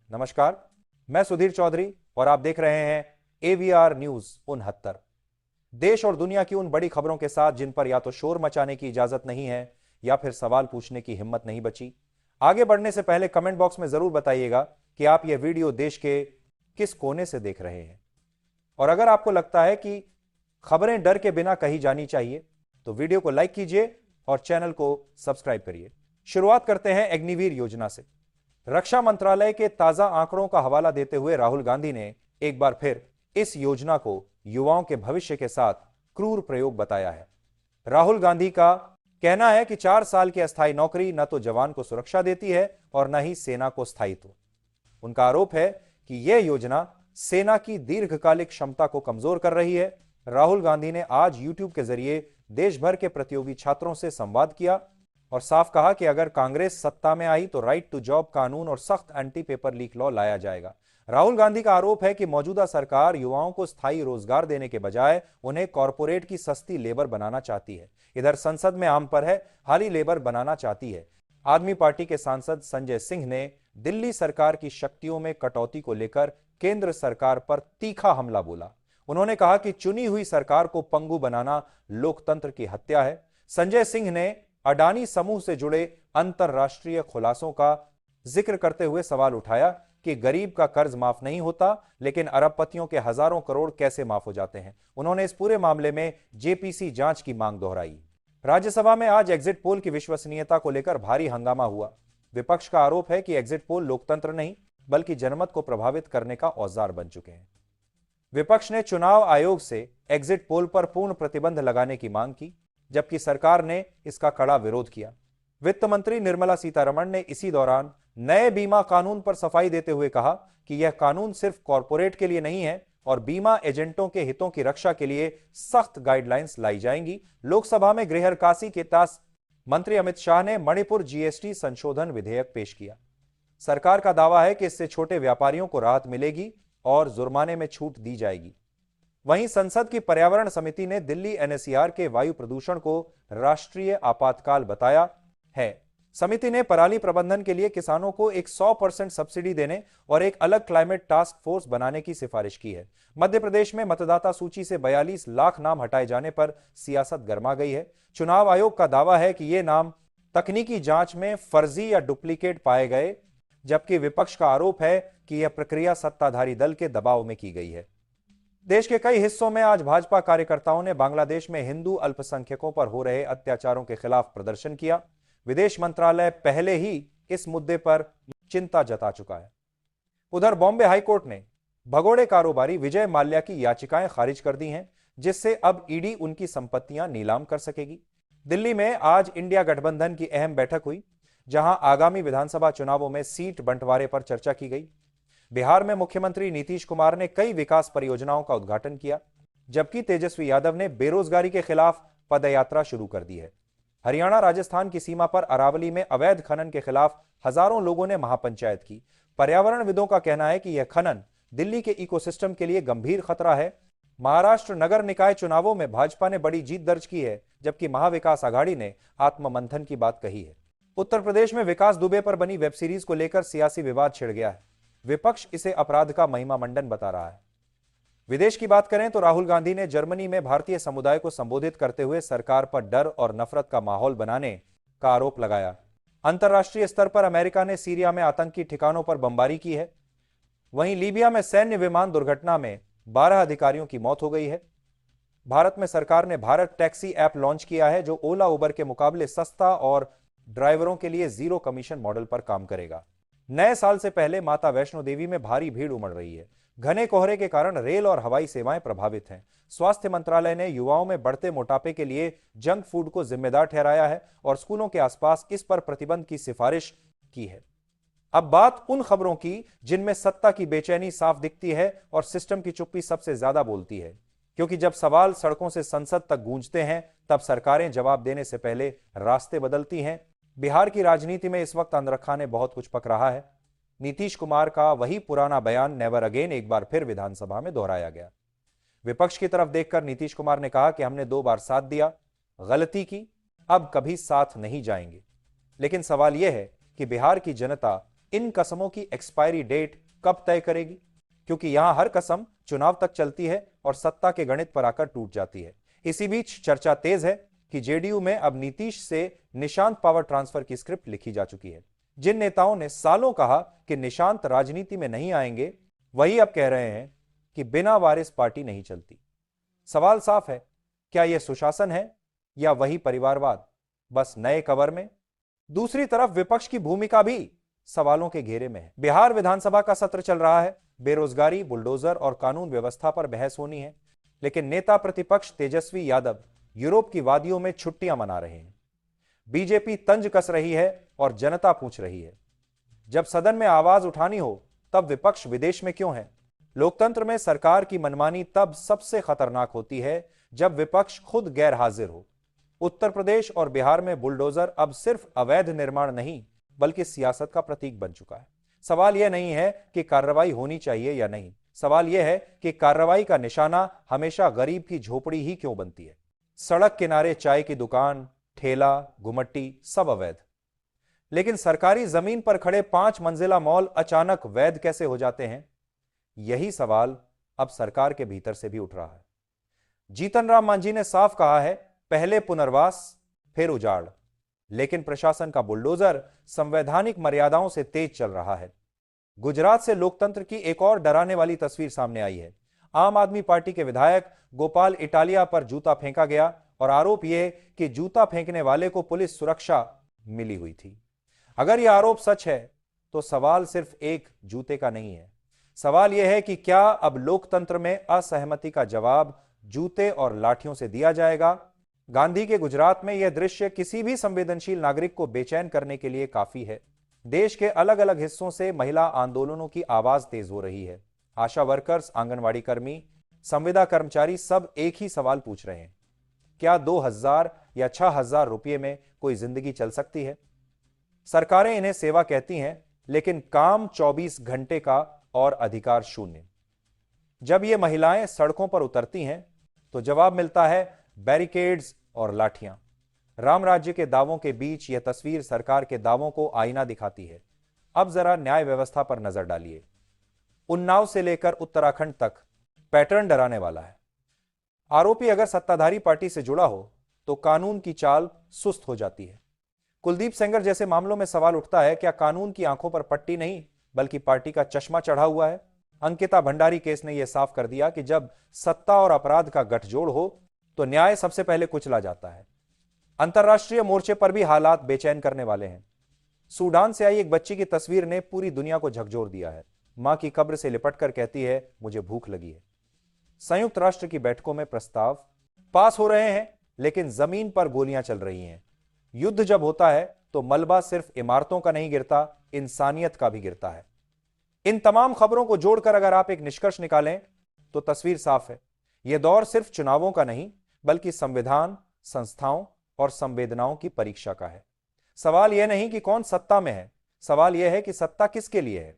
नमस्कार, मैं सुधीर चौधरी और आप देख रहे हैं एवीआर न्यूज 69। देश और दुनिया की उन बड़ी खबरों के साथ जिन पर या तो शोर मचाने की इजाजत नहीं है या फिर सवाल पूछने की हिम्मत नहीं बची। आगे बढ़ने से पहले कमेंट बॉक्स में जरूर बताइएगा कि आप यह वीडियो देश के किस कोने से देख रहे हैं। और अगर आपको लगता है कि खबरें डर के बिना कही जानी चाहिए तो वीडियो को लाइक कीजिए और चैनल को सब्सक्राइब करिए। शुरुआत करते हैं अग्निवीर योजना से। रक्षा मंत्रालय के ताजा आंकड़ों का हवाला देते हुए राहुल गांधी ने एक बार फिर इस योजना को युवाओं के भविष्य के साथ क्रूर प्रयोग बताया है। राहुल गांधी का कहना है कि 4 साल की अस्थायी नौकरी न तो जवान को सुरक्षा देती है और न ही सेना को स्थायित्व। उनका आरोप है कि यह योजना सेना की दीर्घकालिक क्षमता को कमजोर कर रही है। राहुल गांधी ने आज यूट्यूब के जरिए देश भर के प्रतियोगी छात्रों से संवाद किया और साफ कहा कि अगर कांग्रेस सत्ता में आई तो राइट टू जॉब कानून और सख्त एंटी पेपर लीक लॉ लाया जाएगा। राहुल गांधी का आरोप है कि मौजूदा सरकार युवाओं को स्थायी रोजगार देने के बजाय उन्हें कॉरपोरेट की सस्ती लेबर बनाना चाहती है। इधर संसद में आम पर है, हाली लेबर बनाना चाहती है। आदमी पार्टी के सांसद संजय सिंह ने दिल्ली सरकार की शक्तियों में कटौती को लेकर केंद्र सरकार पर तीखा हमला बोला। उन्होंने कहा कि चुनी हुई सरकार को पंगु बनाना लोकतंत्र की हत्या है। संजय सिंह ने अडानी समूह से जुड़े अंतरराष्ट्रीय खुलासों का जिक्र करते हुए सवाल उठाया कि गरीब का कर्ज माफ नहीं होता, लेकिन अरबपतियों के हजारों करोड़ कैसे माफ हो जाते हैं। उन्होंने इस पूरे मामले में जेपीसी जांच की मांग दोहराई। राज्यसभा में आज एग्जिट पोल की विश्वसनीयता को लेकर भारी हंगामा हुआ। विपक्ष का आरोप है कि एग्जिट पोल लोकतंत्र नहीं बल्कि जनमत को प्रभावित करने का औजार बन चुके हैं। विपक्ष ने चुनाव आयोग से एग्जिट पोल पर पूर्ण प्रतिबंध लगाने की मांग की, जबकि सरकार ने इसका कड़ा विरोध किया। वित्त मंत्री निर्मला सीतारमण ने इसी दौरान नए बीमा कानून पर सफाई देते हुए कहा कि यह कानून सिर्फ कॉरपोरेट के लिए नहीं है और बीमा एजेंटों के हितों की रक्षा के लिए सख्त गाइडलाइंस लाई जाएंगी। लोकसभा में गृह काशी के तास मंत्री अमित शाह ने मणिपुर जीएसटी संशोधन विधेयक पेश किया। सरकार का दावा है कि इससे छोटे व्यापारियों को राहत मिलेगी और जुर्माने में छूट दी जाएगी। वहीं संसद की पर्यावरण समिति ने दिल्ली एनसीआर के वायु प्रदूषण को राष्ट्रीय आपातकाल बताया है। समिति ने पराली प्रबंधन के लिए किसानों को एक 100% सब्सिडी देने और एक अलग क्लाइमेट टास्क फोर्स बनाने की सिफारिश की है। मध्य प्रदेश में मतदाता सूची से 42 लाख नाम हटाए जाने पर सियासत गर्मा गई है। चुनाव आयोग का दावा है कि ये नाम तकनीकी जांच में फर्जी या डुप्लीकेट पाए गए, जबकि विपक्ष का आरोप है कि यह प्रक्रिया सत्ताधारी दल के दबाव में की गई है। देश के कई हिस्सों में आज भाजपा कार्यकर्ताओं ने बांग्लादेश में हिंदू अल्पसंख्यकों पर हो रहे अत्याचारों के खिलाफ प्रदर्शन किया। विदेश मंत्रालय पहले ही इस मुद्दे पर चिंता जता चुका है। उधर बॉम्बे हाईकोर्ट ने भगोड़े कारोबारी विजय माल्या की याचिकाएं खारिज कर दी हैं, जिससे अब ईडी उनकी संपत्तियां नीलाम कर सकेगी। दिल्ली में आज इंडिया गठबंधन की अहम बैठक हुई, जहां आगामी विधानसभा चुनावों में सीट बंटवारे पर चर्चा की गई। बिहार में मुख्यमंत्री नीतीश कुमार ने कई विकास परियोजनाओं का उद्घाटन किया, जबकि तेजस्वी यादव ने बेरोजगारी के खिलाफ पदयात्रा शुरू कर दी है। हरियाणा राजस्थान की सीमा पर अरावली में अवैध खनन के खिलाफ हजारों लोगों ने महापंचायत की। पर्यावरणविदों का कहना है कि यह खनन दिल्ली के इकोसिस्टम के लिए गंभीर खतरा है। महाराष्ट्र नगर निकाय चुनावों में भाजपा ने बड़ी जीत दर्ज की है, जबकि महाविकास आघाड़ी ने आत्ममंथन की बात कही है। उत्तर प्रदेश में विकास दुबे पर बनी वेब सीरीज को लेकर सियासी विवाद छिड़ गया है। विपक्ष इसे अपराध का महिमा मंडन बता रहा है। विदेश की बात करें तो राहुल गांधी ने जर्मनी में भारतीय समुदाय को संबोधित करते हुए सरकार पर डर और नफरत का माहौल बनाने का आरोप लगाया। अंतर्राष्ट्रीय स्तर पर अमेरिका ने सीरिया में आतंकी ठिकानों पर बमबारी की है। वहीं लीबिया में सैन्य विमान दुर्घटना में 12 अधिकारियों की मौत हो गई है। भारत में सरकार ने भारत टैक्सी ऐप लॉन्च किया है, जो ओला उबर के मुकाबले सस्ता और ड्राइवरों के लिए जीरो कमीशन मॉडल पर काम करेगा। नए साल से पहले माता वैष्णो देवी में भारी भीड़ उमड़ रही है। घने कोहरे के कारण रेल और हवाई सेवाएं प्रभावित हैं। स्वास्थ्य मंत्रालय ने युवाओं में बढ़ते मोटापे के लिए जंक फूड को जिम्मेदार ठहराया है और स्कूलों के आसपास इस पर प्रतिबंध की सिफारिश की है। अब बात उन खबरों की जिनमें सत्ता की बेचैनी साफ दिखती है और सिस्टम की चुप्पी सबसे ज्यादा बोलती है, क्योंकि जब सवाल सड़कों से संसद तक गूंजते हैं तब सरकारें जवाब देने से पहले रास्ते बदलती हैं। बिहार की राजनीति में इस वक्त अनरखा ने बहुत कुछ पक रहा है। नीतीश कुमार का वही पुराना बयान नेवर अगेन एक बार फिर विधानसभा में दोहराया गया। विपक्ष की तरफ देखकर नीतीश कुमार ने कहा कि हमने 2 बार साथ दिया, गलती की, अब कभी साथ नहीं जाएंगे। लेकिन सवाल यह है कि बिहार की जनता इन कसमों की एक्सपायरी डेट कब तय करेगी? क्योंकि यहां हर कसम चुनाव तक चलती है और सत्ता के गणित पर आकर टूट जाती है। इसी बीच चर्चा तेज है कि जेडीयू में अब नीतीश से निशांत पावर ट्रांसफर की स्क्रिप्ट लिखी जा चुकी है। जिन नेताओं ने सालों कहा कि निशांत राजनीति में नहीं आएंगे, वही अब कह रहे हैं कि बिना वारिस पार्टी नहीं चलती। सवाल साफ है, क्या यह सुशासन है या वही परिवारवाद, बस नए कवर में? दूसरी तरफ विपक्ष की भूमिका भी सवालों के घेरे में है। बिहार विधानसभा का सत्र चल रहा है। बेरोजगारी, बुलडोजर और कानून व्यवस्था पर बहस होनी है, लेकिन नेता प्रतिपक्ष तेजस्वी यादव यूरोप की वादियों में छुट्टियां मना रहे हैं। बीजेपी तंज कस रही है और जनता पूछ रही है, जब सदन में आवाज उठानी हो तब विपक्ष विदेश में क्यों है? लोकतंत्र में सरकार की मनमानी तब सबसे खतरनाक होती है जब विपक्ष खुद गैर हाजिर हो। उत्तर प्रदेश और बिहार में बुलडोजर अब सिर्फ अवैध निर्माण नहीं, बल्कि सियासत का प्रतीक बन चुका है। सवाल यह नहीं है कि कार्रवाई होनी चाहिए या नहीं, सवाल यह है कि कार्रवाई का निशाना हमेशा गरीब की झोपड़ी ही क्यों बनती है? सड़क किनारे चाय की दुकान, ठेला, घुमट्टी सब अवैध, लेकिन सरकारी जमीन पर खड़े 5 मंजिला मॉल अचानक वैध कैसे हो जाते हैं? यही सवाल अब सरकार के भीतर से भी उठ रहा है। जीतन राम मांझी ने साफ कहा है, पहले पुनर्वास फिर उजाड़, लेकिन प्रशासन का बुलडोजर संवैधानिक मर्यादाओं से तेज चल रहा है। गुजरात से लोकतंत्र की एक और डराने वाली तस्वीर सामने आई है। आम आदमी पार्टी के विधायक गोपाल इटालिया पर जूता फेंका गया और आरोप यह कि जूता फेंकने वाले को पुलिस सुरक्षा मिली हुई थी। अगर यह आरोप सच है तो सवाल सिर्फ एक जूते का नहीं है, सवाल यह है कि क्या अब लोकतंत्र में असहमति का जवाब जूते और लाठियों से दिया जाएगा? गांधी के गुजरात में यह दृश्य किसी भी संवेदनशील नागरिक को बेचैन करने के लिए काफी है। देश के अलग अलग हिस्सों से महिला आंदोलनों की आवाज तेज हो रही है। आशा वर्कर्स, आंगनवाड़ी कर्मी, संविदा कर्मचारी सब एक ही सवाल पूछ रहे हैं, क्या 2000 या 6000 रुपये में कोई जिंदगी चल सकती है? सरकारें इन्हें सेवा कहती हैं, लेकिन काम 24 घंटे का और अधिकार शून्य। जब ये महिलाएं सड़कों पर उतरती हैं तो जवाब मिलता है बैरिकेड्स और लाठियां। राम राज्य के दावों के बीच यह तस्वीर सरकार के दावों को आईना दिखाती है। अब जरा न्याय व्यवस्था पर नजर डालिए। उन्नाव से लेकर उत्तराखंड तक पैटर्न डराने वाला है। आरोपी अगर सत्ताधारी पार्टी से जुड़ा हो तो कानून की चाल सुस्त हो जाती है। कुलदीप सेंगर जैसे मामलों में सवाल उठता है, क्या कानून की आंखों पर पट्टी नहीं बल्कि पार्टी का चश्मा चढ़ा हुआ है? अंकिता भंडारी केस ने यह साफ कर दिया कि जब सत्ता और अपराध का गठजोड़ हो तो न्याय सबसे पहले कुचला जाता है। अंतरराष्ट्रीय मोर्चे पर भी हालात बेचैन करने वाले हैं। सूडान से आई एक बच्ची की तस्वीर ने पूरी दुनिया को झकझोर दिया है। मां की कब्र से लिपटकर कहती है, मुझे भूख लगी है। संयुक्त राष्ट्र की बैठकों में प्रस्ताव पास हो रहे हैं, लेकिन जमीन पर गोलियां चल रही हैं। युद्ध जब होता है तो मलबा सिर्फ इमारतों का नहीं गिरता, इंसानियत का भी गिरता है। इन तमाम खबरों को जोड़कर अगर आप एक निष्कर्ष निकालें तो तस्वीर साफ है। यह दौर सिर्फ चुनावों का नहीं, बल्कि संविधान, संस्थाओं और संवेदनाओं की परीक्षा का है। सवाल यह नहीं कि कौन सत्ता में है, सवाल यह है कि सत्ता किसके लिए है।